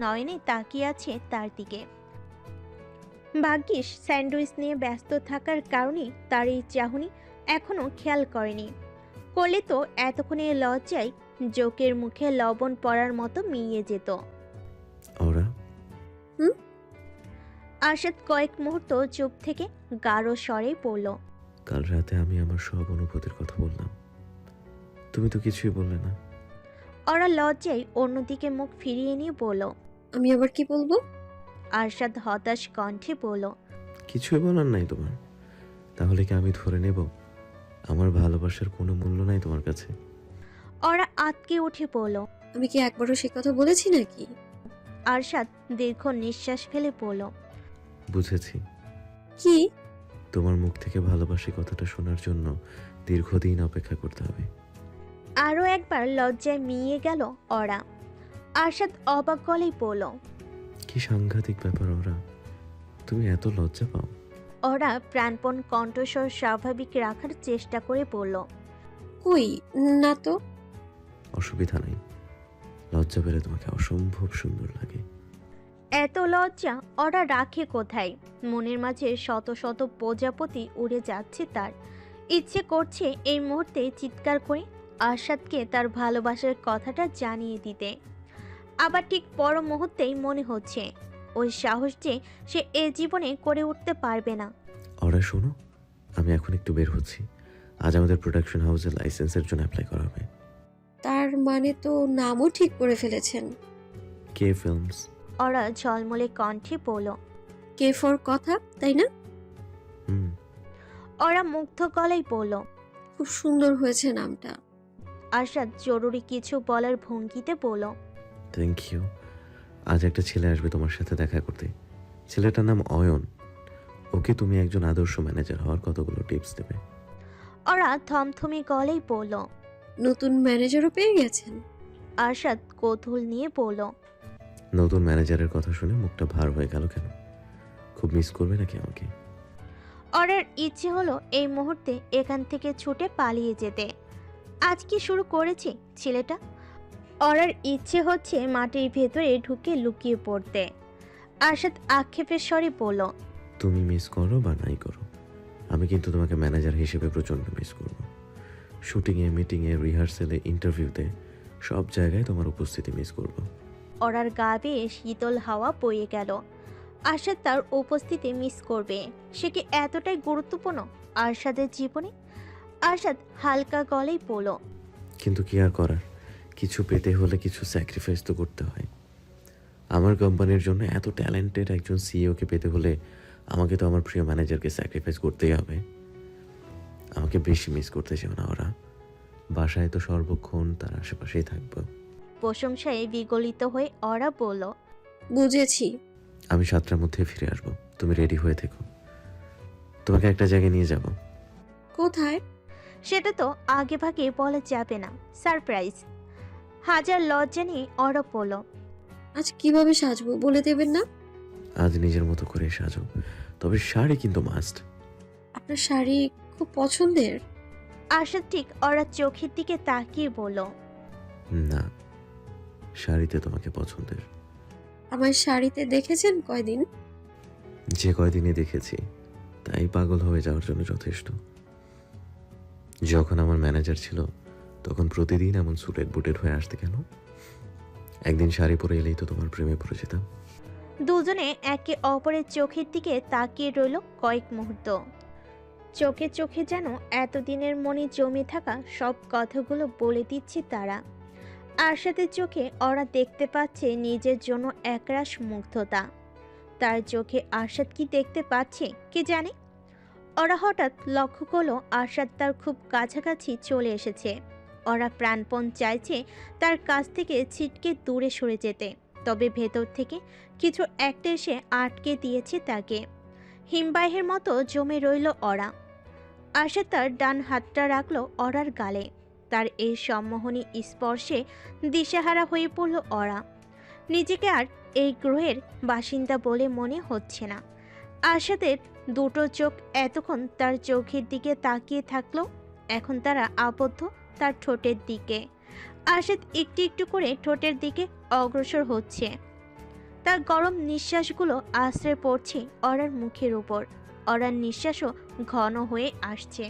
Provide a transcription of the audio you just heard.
নয়নে তাকিয়ে আছে তার দিকে। ভাগ্যিস স্যান্ডউইচ নিয়ে ব্যস্ত থাকার কারণে তার এই চাহনি এখনো খেয়াল করেনি। করলে তো এতক্ষণে লজ্জায় জোকের মুখে লবণ পড়ার মতো মিইয়ে যেত। ওরা হুম? আরশাদ কয়েক মুহূর্ত চুপ থেকে গাঢ় স্বরে পড়ল। কাল রাতে আমি আমার সব অনুভূতির কথা বললাম, তুমি তো কিছুই বললে না। ওরা লজ্জায় অন্যদিকে মুখ ফিরিয়ে নিয়ে বলল। আমি আবার কি বলবো? আরশাদ হতাশ কণ্ঠে বলল। কিছুই বলার নাই তোমার? তাহলে কি আমি ধরে নেব আমার ভালোবাসার কোনো মূল্য নাই তোমার কাছে? ওরা আতকে উঠে পড়ল। আমি কি একবারও সে কথা বলেছি নাকি? আরশাদ দীর্ঘ নিঃশ্বাস ফেলে পড়ল। বুঝেছি, কি? তোমার মুখ থেকে ভালোবাসি কথাটা শোনার জন্য দীর্ঘদিন অপেক্ষা করতে হবে। আরও একবার লজ্জায় মিয়ে গেল ওরা। আরশাদ অবাক গলেই পড়ল। কি সাংঘাতিক ব্যাপার ওরা, তুমি এত লজ্জা পাও? ওরা প্রাণপণ কণ্ঠস্বর স্বাভাবিক রাখার চেষ্টা করে পড়ল। কই না তো। অসুবিধা নাই, লজ্জা পেলে তোমাকে অসম্ভব সুন্দর লাগে। এত লজ্জা ওরা রাখে কোথায়? মনের মাঝে শত শত প্রজাপতি উড়ে যাচ্ছে তার। ইচ্ছে করছে এই মুহূর্তে চিৎকার করে আরশাদকে তার ভালোবাসার কথাটা জানিয়ে দিতে। আবার ঠিক পর মুহূর্তেই মনে হচ্ছে ওই সাহস যে সে এ জীবনে করে উঠতে পারবে না। ওরা শোনো, আমি এখন একটু বের হচ্ছি। আজ আমাদের প্রোডাকশন হাউসে লাইসেন্সের জন্য অ্যাপ্লাই করা হবে। তার মানে তো নামও ঠিক করে ফেলেছেন। কে ফিল্মস। ওরা ঝলমলে কণ্ঠে বলল। কে ফর কথা, তাই না? হুম। ওরা মুগ্ধ গলায় বলল। খুব সুন্দর হয়েছে নামটা। আরশাদ জরুরি কিছু বলার ভঙ্গিতে বলল। Thank you. আজ একটা ছেলে আসবে তোমার সাথে দেখা করতে। ছেলেটার নাম অয়ন। ওকে তুমি একজন আদর্শ ম্যানেজার হওয়ার কতগুলো টিপস দেবে। ওরা থমথমে গলায় বলল। নতুন ম্যানেজারও পেয়ে গেছেন? আরশাদ কৌতূহল নিয়ে বলল। নতুন ম্যানেজারের কথা শুনে মুখটা ভার হয়ে গেল কেন? খুব মিস করবে নাকি আমাকে? ওরার ইচ্ছে হলো এই মুহূর্তে এখান থেকে ছুটে পালিয়ে যেতে। আজ কি শুরু করেছে ছেলেটা? ওরার ইচ্ছে হচ্ছে মাটির ভেতরে ঢুকে লুকিয়ে পড়তে। আরশাদ আক্ষেপের স্বরে বলল। তুমি মিস করো বা নাই করো, আমি কিন্তু তোমাকে ম্যানেজার হিসেবে প্রচণ্ড মিস করব। শুটিংয়ে, মিটিংয়ে, রিহার্সেলে, ইন্টারভিউতে, সব জায়গায় তোমার উপস্থিতি মিস করব। ওরার গা বেয়ে শীতল হাওয়া বয়ে গেল। আরশাদ তার উপস্থিতি মিস করবে, সে কি এতটাই গুরুত্বপূর্ণ আরশাদের জীবনে? আরশাদ হালকা গলায় বলল। কিন্তু কি আর করার, কিছু পেতে হলে কিছু স্যাক্রিফাইস তো করতে হয়। আমার কোম্পানির জন্য এত ট্যালেন্টেড একজন সিইওকে পেতে হলে আমাকে তো আমার প্রিয় ম্যানেজারকে স্যাক্রিফাইস করতেই হবে। আমাকে বেশি মিস করতে চাও না ওরা। বাসায় তো সর্বক্ষণ তার আশেপাশেই থাকবো। প্রশংসায় বিগলিত হয়ে ওরা বলল। বুঝেছি। আমি 7টার মধ্যে ফিরে আসবো, তুমি রেডি হয়ে থেকো। তোমাকে একটা জায়গায় নিয়ে যাব। কোথায়? সেটা তো আগে ভাগে বলা যাবে না, সারপ্রাইজ। হাজার লজ্জা নিয়ে ওরা বলল। আজ কিভাবে সাজবো বলে দেবেন না? আজ নিজের মতো করে সাজো, তবে শাড়ি কিন্তু মাস্ট। আপনার শাড়ি খুব পছন্দের। আরশাদ ঠিক ওরা চোখের দিকে তাকিয়ে বলল। না, শাড়িতে তোমাকে পছন্দের। আমার শাড়িতে দেখেছেন কয়দিন? যে কয়দিনে দেখেছি তাই পাগল হয়ে যাওয়ার জন্য যথেষ্ট। যখন আমার ম্যানেজার ছিল তখন প্রতিদিন এমন সুটেড বুটেড হয়ে আসতে কেন? একদিন শাড়ি পরে এলেই তো তোমার প্রেমে পড়ে যেতাম। দুজনে একে অপরের চোখের দিকে তাকিয়ে রইল কয়েক মুহূর্ত। চোখে চোখে যেন এতদিনের মনে জমে থাকা সব কথাগুলো বলে দিচ্ছে তারা। আরশাদের চোখে ওরা দেখতে পাচ্ছে নিজের জন্য একরাশ মুগ্ধতা। তার চোখে আরশাদ কি দেখতে পাচ্ছে কে জানে। ওরা হঠাৎ লক্ষ্য করলো আরশাদ তার খুব কাছাকাছি চলে এসেছে। ওরা প্রাণপণ চাইছে তার কাছ থেকে ছিটকে দূরে সরে যেতে, তবে ভেতর থেকে কিছু একটা এসে আটকে দিয়েছে তাকে। হিমবাহের মতো জমে রইল ওরা। আরশাদ তার ডান হাতটা রাখলো ওরার গালে। তার এই সম্মোহনী স্পর্শে দিশেহারা হয়ে পড়ল ওরা। নিজেকে আর এই গ্রহের বাসিন্দা বলে মনে হচ্ছে না। আরশাদের দুটো চোখ এতক্ষণ তার চোখের দিকে তাকিয়ে থাকলো, এখন তারা আবদ্ধ তার ঠোঁটের দিকে। আরশাদ একটু একটু করে ঠোঁটের দিকে অগ্রসর হচ্ছে। তার গরম নিঃশ্বাসগুলো আশ্রয় পড়ছে অরার মুখের উপর। অরার নিঃশ্বাসও ঘন হয়ে আসছে।